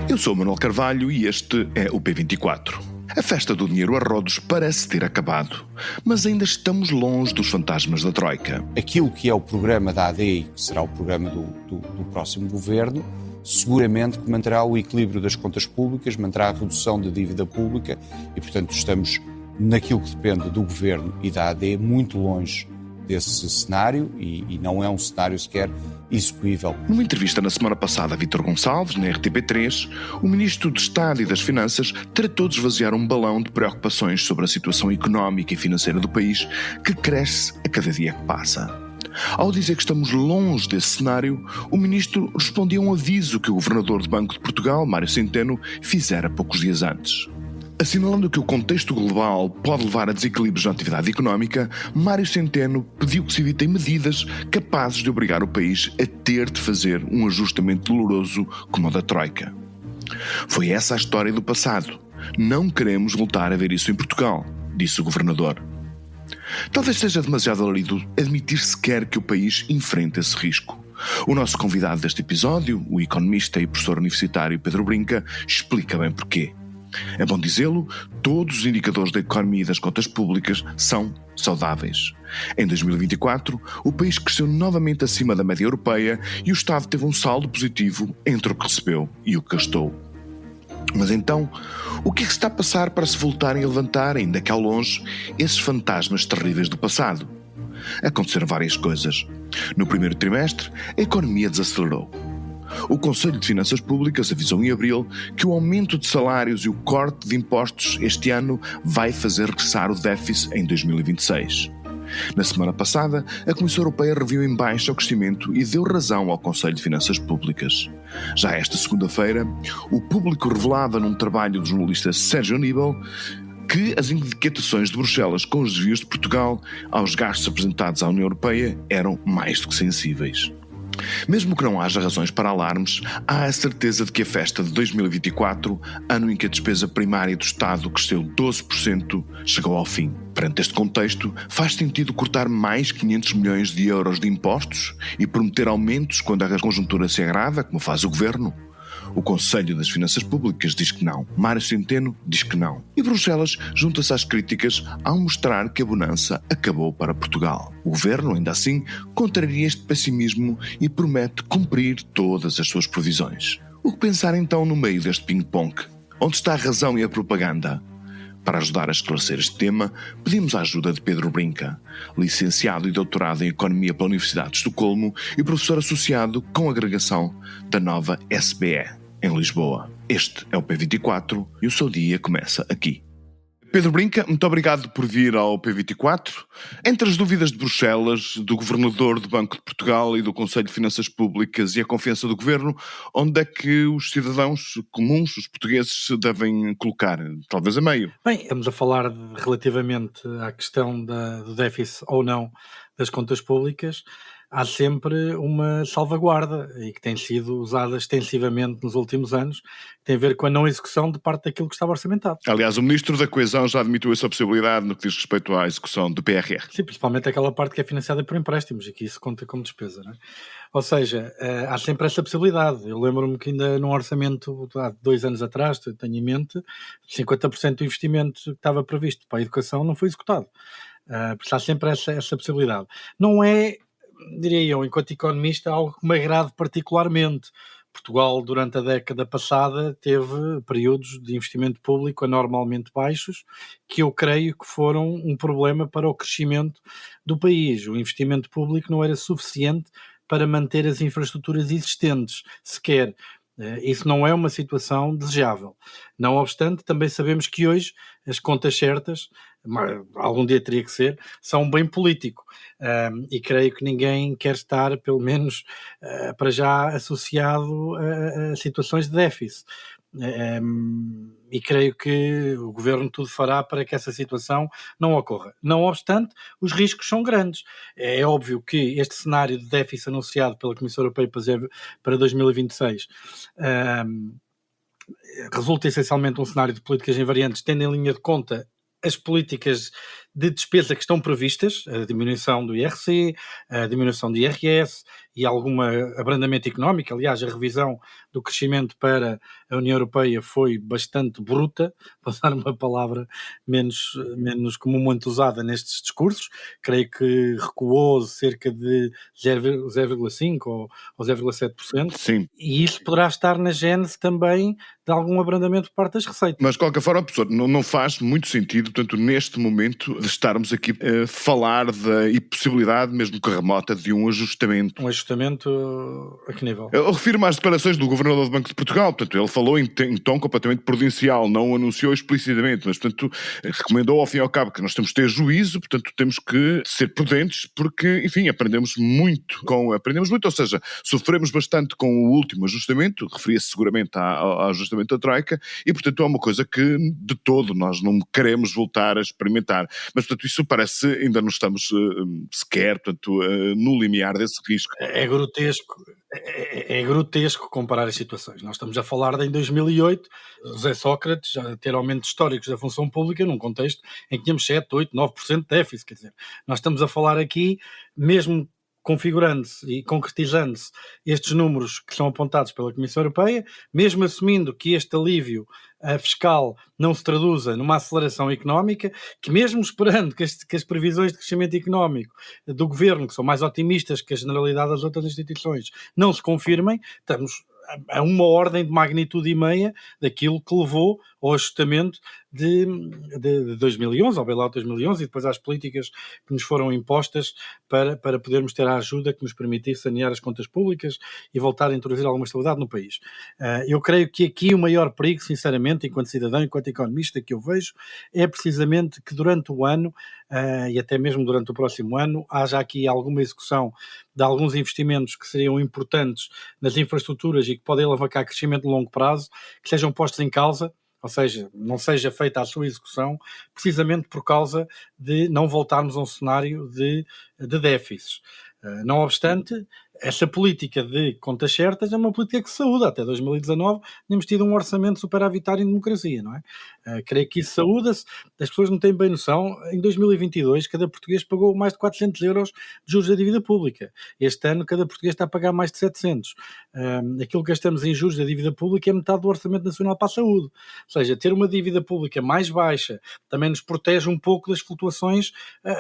Eu sou o Manuel Carvalho e este é o P24. A festa do dinheiro a rodos parece ter acabado, mas ainda estamos longe dos fantasmas da Troika. Aquilo que é o programa da AD, que será o programa do próximo governo, seguramente que manterá o equilíbrio das contas públicas, manterá a redução da dívida pública e, portanto, estamos naquilo que depende do governo e da AD muito longe desse cenário e não é um cenário sequer execuível. Numa entrevista na semana passada a Vítor Gonçalves, na RTP3, o Ministro de Estado e das Finanças tratou de esvaziar um balão de preocupações sobre a situação económica e financeira do país, que cresce a cada dia que passa. Ao dizer que estamos longe desse cenário, o Ministro respondia a um aviso que o Governador do Banco de Portugal, Mário Centeno, fizera poucos dias antes. Assinalando que o contexto global pode levar a desequilíbrios na atividade económica, Mário Centeno pediu que se evitem medidas capazes de obrigar o país a ter de fazer um ajustamento doloroso como o da Troika. Foi essa a história do passado. Não queremos voltar a ver isso em Portugal, disse o Governador. Talvez seja demasiado alarido admitir sequer que o país enfrenta esse risco. O nosso convidado deste episódio, o economista e professor universitário Pedro Brinca, explica bem porquê. É bom dizê-lo, todos os indicadores da economia e das contas públicas são saudáveis. Em 2024, o país cresceu novamente acima da média europeia e o Estado teve um saldo positivo entre o que recebeu e o que gastou. Mas então, o que é que se está a passar para se voltarem a levantar, ainda cá longe, esses fantasmas terríveis do passado? Aconteceram várias coisas. No primeiro trimestre, a economia desacelerou. O Conselho de Finanças Públicas avisou em abril que o aumento de salários e o corte de impostos este ano vai fazer regressar o déficit em 2026. Na semana passada, a Comissão Europeia reviu em baixa o crescimento e deu razão ao Conselho de Finanças Públicas. Já esta segunda-feira, o Público revelava num trabalho do jornalista Sérgio Aníbal que as inquietações de Bruxelas com os desvios de Portugal aos gastos apresentados à União Europeia eram mais do que sensíveis. Mesmo que não haja razões para alarmes, há a certeza de que a festa de 2024, ano em que a despesa primária do Estado cresceu 12%, chegou ao fim. Perante este contexto, faz sentido cortar mais 500 milhões de euros de impostos e prometer aumentos quando a conjuntura se agrava, como faz o Governo? O Conselho das Finanças Públicas diz que não. Mário Centeno diz que não. E Bruxelas junta-se às críticas ao mostrar que a bonança acabou para Portugal. O Governo, ainda assim, contraria este pessimismo e promete cumprir todas as suas previsões. O que pensar então no meio deste ping-pong? Onde está a razão e a propaganda? Para ajudar a esclarecer este tema, pedimos a ajuda de Pedro Brinca, licenciado e doutorado em Economia pela Universidade de Estocolmo e professor associado com agregação da nova SBE, em Lisboa. Este é o P24 e o seu dia começa aqui. Pedro Brinca, muito obrigado por vir ao P24. Entre as dúvidas de Bruxelas, do Governador do Banco de Portugal e do Conselho de Finanças Públicas e a confiança do Governo, onde é que os cidadãos comuns, os portugueses, se devem colocar? Talvez a meio. Bem, estamos a falar relativamente à questão do déficit ou não das contas públicas. Há sempre uma salvaguarda e que tem sido usada extensivamente nos últimos anos, que tem a ver com a não execução de parte daquilo que estava orçamentado. Aliás, o Ministro da Coesão já admitiu essa possibilidade no que diz respeito à execução do PRR. Sim, principalmente aquela parte que é financiada por empréstimos e que isso conta como despesa, não é? Ou seja, há sempre essa possibilidade. Eu lembro-me que ainda num orçamento há 2 anos atrás, tenho em mente, 50% do investimento que estava previsto para a educação não foi executado. Porque há sempre essa possibilidade. Não é, diria eu, enquanto economista, algo que me agrade particularmente. Portugal, durante a década passada, teve períodos de investimento público anormalmente baixos, que eu creio que foram um problema para o crescimento do país. O investimento público não era suficiente para manter as infraestruturas existentes, sequer. Isso não é uma situação desejável. Não obstante, também sabemos que hoje as contas certas, algum dia teria que ser, são um bem político. E creio que ninguém quer estar, pelo menos para já, associado a situações de déficit. E creio que o Governo tudo fará para que essa situação não ocorra. Não obstante, os riscos são grandes. É óbvio que este cenário de déficit anunciado pela Comissão Europeia para 2026 resulta essencialmente um cenário de políticas invariantes, tendo em linha de conta as políticas de despesa que estão previstas, a diminuição do IRC, a diminuição do IRS e algum abrandamento económico. Aliás, a revisão do crescimento para a União Europeia foi bastante bruta, para usar uma palavra menos comumente usada nestes discursos. Creio que recuou cerca de 0,5% ou 0,7%, Sim. e isso poderá estar na gênese também de algum abrandamento por parte das receitas. Mas, de qualquer forma, professor, não faz muito sentido, portanto, neste momento, de estarmos aqui a falar da impossibilidade, mesmo que remota, de um ajustamento. Um ajustamento a que nível? Eu refiro-me às declarações do Governador do Banco de Portugal. Portanto, ele falou em tom completamente prudencial, não o anunciou explicitamente, mas, portanto, recomendou ao fim e ao cabo que nós temos que ter juízo, portanto, temos que ser prudentes, porque, enfim, aprendemos muito, ou seja, sofremos bastante com o último ajustamento, referia-se seguramente ao ajustamento da Troika, e, portanto, é uma coisa que, de todo, nós não queremos voltar a experimentar. Mas, portanto, isso parece, ainda não estamos sequer, portanto, no limiar desse risco. É grotesco. É grotesco comparar as situações. Nós estamos a falar de, em 2008, José Sócrates a ter aumentos históricos da função pública num contexto em que tínhamos 7, 8, 9% de déficit. Quer dizer, nós estamos a falar aqui, mesmo configurando-se e concretizando-se estes números que são apontados pela Comissão Europeia, mesmo assumindo que este alívio fiscal não se traduza numa aceleração económica, que mesmo esperando que as previsões de crescimento económico do Governo, que são mais otimistas que a generalidade das outras instituições, não se confirmem, estamos a uma ordem de magnitude e meia daquilo que levou ao ajustamento de 2011, ao bailout de 2011, e depois às políticas que nos foram impostas para podermos ter a ajuda que nos permitisse sanear as contas públicas e voltar a introduzir alguma estabilidade no país. Eu creio que aqui o maior perigo, sinceramente, enquanto cidadão, enquanto economista, que eu vejo, é precisamente que durante o ano, e até mesmo durante o próximo ano, haja aqui alguma execução de alguns investimentos que seriam importantes nas infraestruturas e que podem alavancar crescimento de longo prazo, que sejam postos em causa, ou seja, não seja feita a sua execução, precisamente por causa de não voltarmos a um cenário de déficits. Não obstante, essa política de contas certas é uma política que saúda. Até 2019 tínhamos tido um orçamento superavitário em democracia, não é? Creio que isso saúda-se. As pessoas não têm bem noção. Em 2022, cada português pagou mais de 400 euros de juros da dívida pública. Este ano, cada português está a pagar mais de 700. Aquilo que gastamos em juros da dívida pública é metade do orçamento nacional para a saúde. Ou seja, ter uma dívida pública mais baixa também nos protege um pouco das flutuações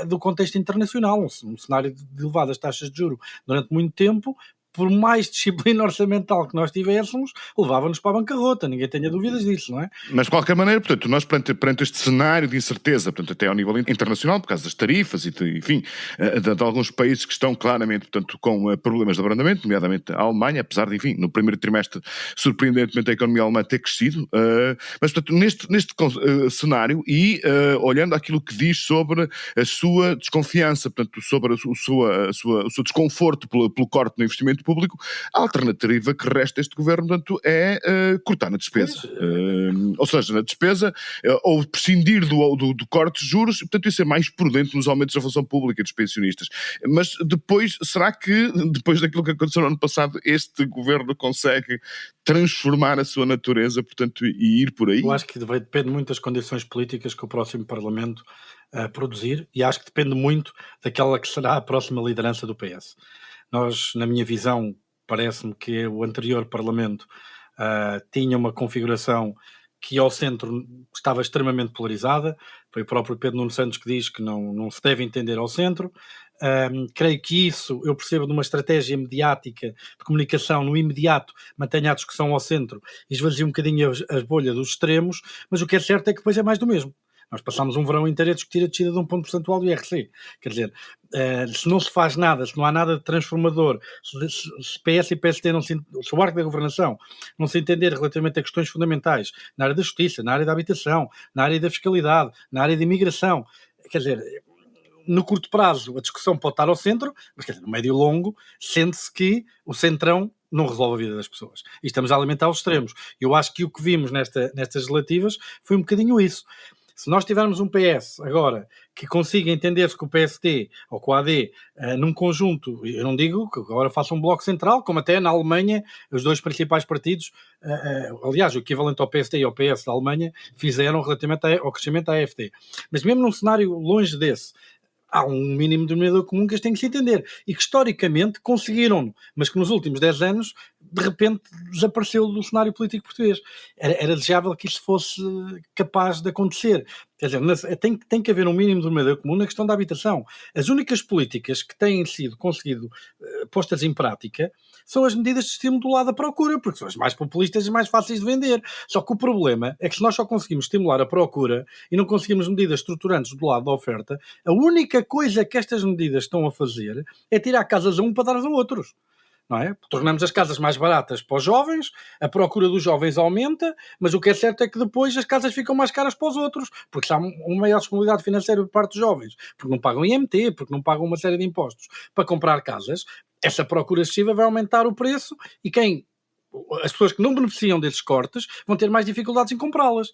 do contexto internacional. Um cenário de elevadas taxas de juros durante muito tempo, por mais disciplina orçamental que nós tivéssemos, levava-nos para a bancarrota, ninguém tenha dúvidas disso, não é? Mas, de qualquer maneira, portanto, nós perante este cenário de incerteza, portanto, até ao nível internacional, por causa das tarifas e, enfim, de alguns países que estão claramente, portanto, com problemas de abrandamento, nomeadamente a Alemanha, apesar de, enfim, no primeiro trimestre, surpreendentemente, a economia alemã ter crescido, mas, portanto, neste cenário e olhando aquilo que diz sobre a sua desconfiança, portanto, sobre o seu desconforto pelo corte no investimento público, a alternativa que resta a este governo, portanto, é cortar na despesa. Ou seja, na despesa, ou prescindir do corte de juros, portanto, isso é mais prudente nos aumentos da função pública dos pensionistas. Mas depois, será que, depois daquilo que aconteceu no ano passado, este governo consegue transformar a sua natureza, portanto, e ir por aí? Eu acho que depende muito das condições políticas que o próximo Parlamento produzir, e acho que depende muito daquela que será a próxima liderança do PS. Nós, na minha visão, parece-me que o anterior Parlamento tinha uma configuração que ao centro estava extremamente polarizada. Foi o próprio Pedro Nuno Santos que diz que não se deve entender ao centro. Creio que isso, eu percebo, de uma estratégia mediática de comunicação no imediato, mantenha a discussão ao centro e esvazia um bocadinho a bolha dos extremos, mas o que é certo é que depois é mais do mesmo. Nós passámos um verão inteiro a discutir a descida de 1 ponto percentual do IRC. Quer dizer, se não se faz nada, se não há nada de transformador, se PS e PSD se o arco da governação não se entender relativamente a questões fundamentais na área da justiça, na área da habitação, na área da fiscalidade, na área da imigração, quer dizer, no curto prazo a discussão pode estar ao centro, mas quer dizer, no médio e longo sente-se que o centrão não resolve a vida das pessoas. E estamos a alimentar os extremos. Eu acho que o que vimos nestas legislativas foi um bocadinho isso. Se nós tivermos um PS agora que consiga entender-se com o PSD ou com o AD num conjunto, eu não digo que agora faça um bloco central, como até na Alemanha os dois principais partidos, aliás, o equivalente ao PSD e ao PS da Alemanha, fizeram relativamente ao crescimento da AfD. Mas mesmo num cenário longe desse, há um mínimo denominador comum que eles têm que se entender. E que historicamente conseguiram, mas que nos últimos 10 anos, de repente, desapareceu do cenário político português. Era desejável que isso fosse capaz de acontecer. Quer dizer, tem que haver um mínimo denominador comum na questão da habitação. As únicas políticas que têm sido conseguido postas em prática são as medidas de estímulo do lado da procura, porque são as mais populistas e mais fáceis de vender. Só que o problema é que se nós só conseguimos estimular a procura e não conseguimos medidas estruturantes do lado da oferta, a única coisa que estas medidas estão a fazer é tirar casas a um para dar a outros. Não é? Tornamos as casas mais baratas para os jovens, a procura dos jovens aumenta, mas o que é certo é que depois as casas ficam mais caras para os outros, porque há uma maior disponibilidade financeira por parte dos jovens, porque não pagam IMT, porque não pagam uma série de impostos para comprar casas. Essa procura excessiva vai aumentar o preço e as pessoas que não beneficiam desses cortes vão ter mais dificuldades em comprá-las.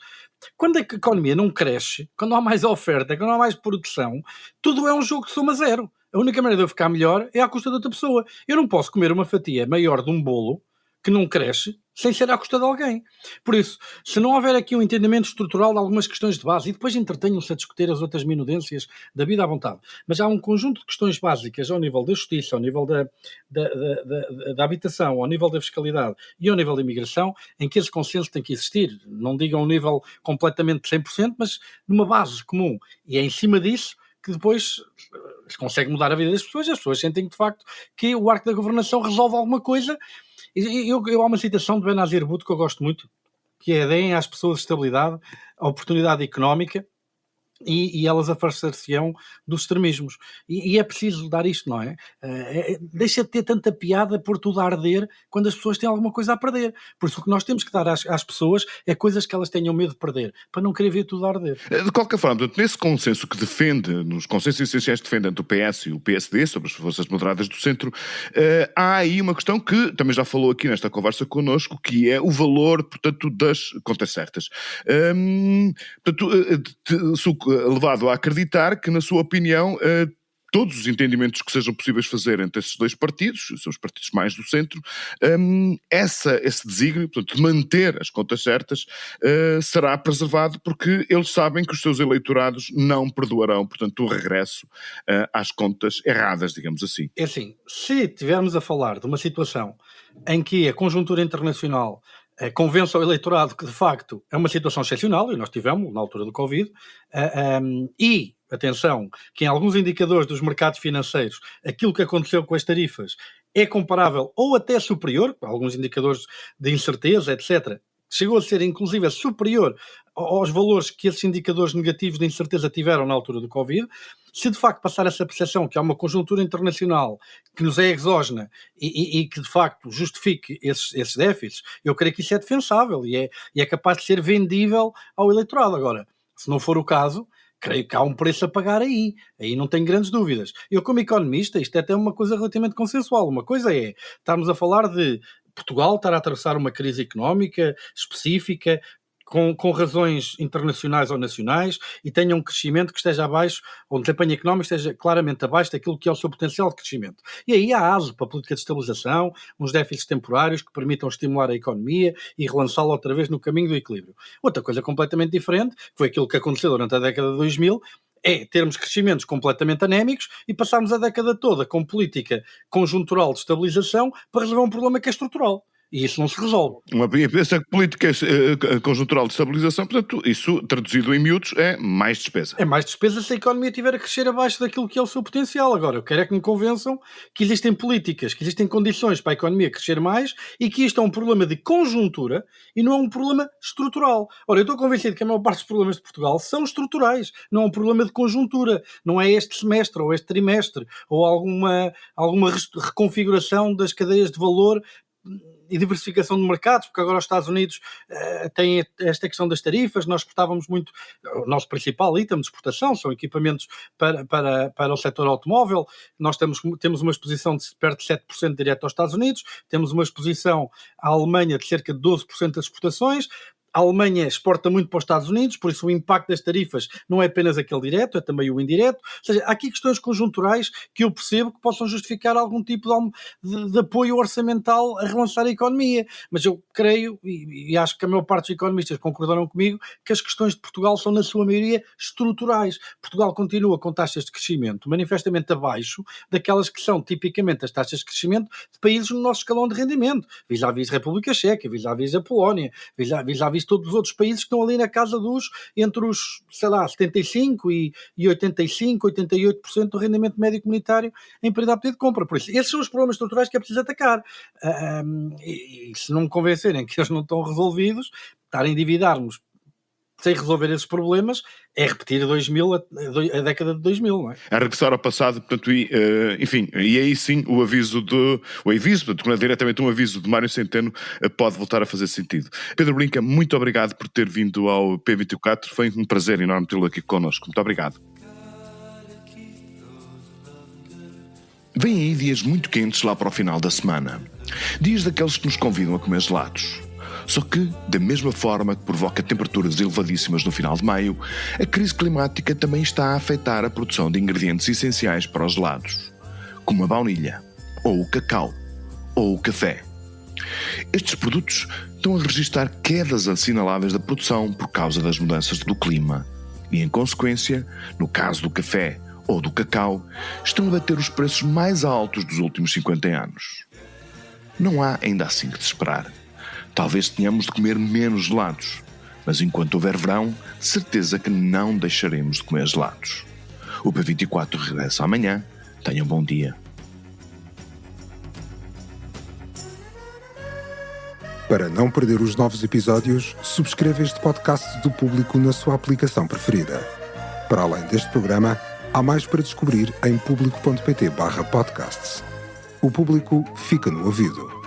Quando a economia não cresce, quando há mais oferta, quando há mais produção, tudo é um jogo de soma zero. A única maneira de eu ficar melhor é à custa de outra pessoa. Eu não posso comer uma fatia maior de um bolo que não cresce sem ser à custa de alguém. Por isso, se não houver aqui um entendimento estrutural de algumas questões de base, e depois entretenham-se a discutir as outras minudências da vida à vontade, mas há um conjunto de questões básicas ao nível da justiça, ao nível da habitação, ao nível da fiscalidade e ao nível da imigração, em que esse consenso tem que existir. Não digo a um nível completamente 100%, mas numa base comum. E é em cima disso que depois se consegue mudar a vida das pessoas, as pessoas sentem de facto que o arco da governação resolve alguma coisa. Há uma citação de Benazir Bhutto que eu gosto muito, que é: deem às pessoas estabilidade, a oportunidade económica e elas afastar-se-ão dos extremismos. E é preciso dar isto, não é? Deixa de ter tanta piada por tudo a arder quando as pessoas têm alguma coisa a perder. Por isso o que nós temos que dar às pessoas é coisas que elas tenham medo de perder, para não querer ver tudo a arder. De qualquer forma, portanto, nesse consenso que defende, nos consensos essenciais que defendem o PS e o PSD sobre as forças moderadas do centro, há aí uma questão que também já falou aqui nesta conversa connosco, que é o valor, portanto, das contas certas. Sou levado a acreditar que, na sua opinião, todos os entendimentos que sejam possíveis fazer entre esses dois partidos, são os partidos mais do centro, esse desígnio, portanto, de manter as contas certas, será preservado, porque eles sabem que os seus eleitorados não perdoarão, portanto, o regresso às contas erradas, digamos assim. É assim, se estivermos a falar de uma situação em que a conjuntura internacional convence ao eleitorado que de facto é uma situação excepcional, e nós tivemos na altura do Covid, e, atenção, que em alguns indicadores dos mercados financeiros aquilo que aconteceu com as tarifas é comparável ou até superior, alguns indicadores de incerteza, etc., chegou a ser inclusive superior aos valores que esses indicadores negativos de incerteza tiveram na altura do Covid. Se de facto passar essa percepção que há uma conjuntura internacional que nos é exógena e que de facto justifique esses déficits, eu creio que isso é defensável e é capaz de ser vendível ao eleitorado. Agora, se não for o caso, creio que há um preço a pagar aí não tenho grandes dúvidas. Eu, como economista, isto é até uma coisa relativamente consensual. Uma coisa é estarmos a falar de Portugal estar a atravessar uma crise económica específica, com razões internacionais ou nacionais, e tenha um crescimento que esteja abaixo, ou um desempenho económico que esteja claramente abaixo daquilo que é o seu potencial de crescimento. E aí há aso para a política de estabilização, uns déficits temporários que permitam estimular a economia e relançá-la outra vez no caminho do equilíbrio. Outra coisa completamente diferente, foi aquilo que aconteceu durante a década de 2000, é termos crescimentos completamente anémicos e passarmos a década toda com política conjuntural de estabilização para resolver um problema que é estrutural. E isso não se resolve. Essa política conjuntural de estabilização, portanto, isso, traduzido em miúdos, é mais despesa. É mais despesa se a economia estiver a crescer abaixo daquilo que é o seu potencial. Agora, eu quero é que me convençam que existem políticas, que existem condições para a economia crescer mais e que isto é um problema de conjuntura e não é um problema estrutural. Ora, eu estou convencido que a maior parte dos problemas de Portugal são estruturais, não é um problema de conjuntura. Não é este semestre ou este trimestre ou alguma reconfiguração das cadeias de valor e diversificação de mercados, porque agora os Estados Unidos têm esta questão das tarifas. Nós exportávamos muito, o nosso principal item de exportação são equipamentos para o setor automóvel. Nós temos uma exposição de perto de 7% direto aos Estados Unidos, temos uma exposição à Alemanha de cerca de 12% das exportações. A Alemanha exporta muito para os Estados Unidos, por isso o impacto das tarifas não é apenas aquele direto, é também o indireto. Ou seja, há aqui questões conjunturais que eu percebo que possam justificar algum tipo de apoio orçamental a relançar a economia. Mas eu creio, e acho que a maior parte dos economistas concordaram comigo, que as questões de Portugal são, na sua maioria, estruturais. Portugal continua com taxas de crescimento manifestamente abaixo daquelas que são tipicamente as taxas de crescimento de países no nosso escalão de rendimento, vis-à-vis República Checa, vis-à-vis a Polónia, vis-à-vis todos os outros países que estão ali na casa entre os, 75% e 85%, 88% do rendimento médio comunitário em período a poder de compra. Por isso, esses são os problemas estruturais que é preciso atacar. E se não me convencerem que eles não estão resolvidos, estar a endividar-nos sem resolver esses problemas é repetir a década de 2000, não é? A regressar ao passado, portanto, enfim, e aí sim o aviso, portanto, não é diretamente um aviso de Mário Centeno, pode voltar a fazer sentido. Pedro Brinca, muito obrigado por ter vindo ao P24, foi um prazer enorme tê-lo aqui connosco. Muito obrigado. Vêm aí dias muito quentes lá para o final da semana. Dias daqueles que nos convidam a comer gelados. Só que, da mesma forma que provoca temperaturas elevadíssimas no final de maio, a crise climática também está a afetar a produção de ingredientes essenciais para os gelados, como a baunilha, ou o cacau, ou o café. Estes produtos estão a registrar quedas assinaláveis da produção por causa das mudanças do clima e, em consequência, no caso do café ou do cacau, estão a bater os preços mais altos dos últimos 50 anos. Não há ainda assim que desesperar. Talvez tenhamos de comer menos gelados, mas enquanto houver verão, certeza que não deixaremos de comer gelados. O P24 regressa amanhã. Tenham um bom dia. Para não perder os novos episódios, subscreva este podcast do Público na sua aplicação preferida. Para além deste programa, há mais para descobrir em público.pt/podcasts. O Público fica no ouvido.